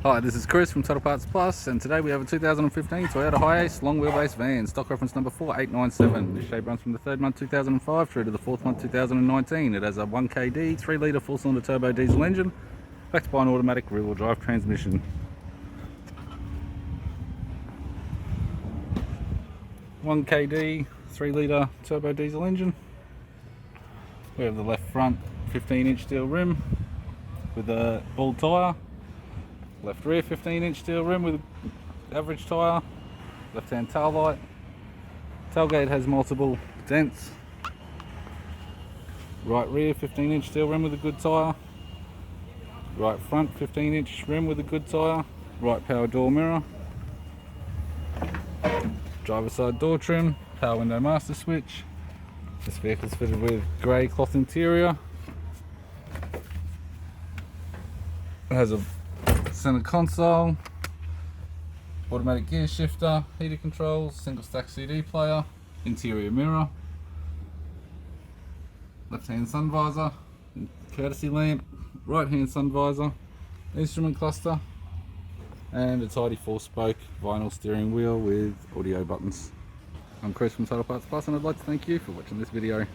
Hi, this is Chris from Total Parts Plus, and today we have a 2015 Toyota HiAce long wheelbase van, stock reference number 4897. This shape runs from the 3rd month 2005 through to the 4th month 2019. It has a 1KD 3 litre 4-cylinder turbo diesel engine, backed by an automatic rear-wheel drive transmission. One KD 3 litre turbo diesel engine. We have the left front 15-inch steel rim with a ball tyre. Left rear 15-inch steel rim with average tyre. Left hand tail light. Tailgate has multiple dents. Right rear 15-inch steel rim with a good tyre. Right front 15-inch rim with a good tyre. Right power door mirror. Driver side door trim. Power window master switch. This vehicle is fitted with grey cloth interior. It has a center console, automatic gear shifter, heater controls, single stack CD player, interior mirror, left hand sun visor, courtesy lamp, right hand sun visor, instrument cluster, and a tidy 4-spoke vinyl steering wheel with audio buttons. I'm Chris from Total Parts Plus, and I'd like to thank you for watching this video.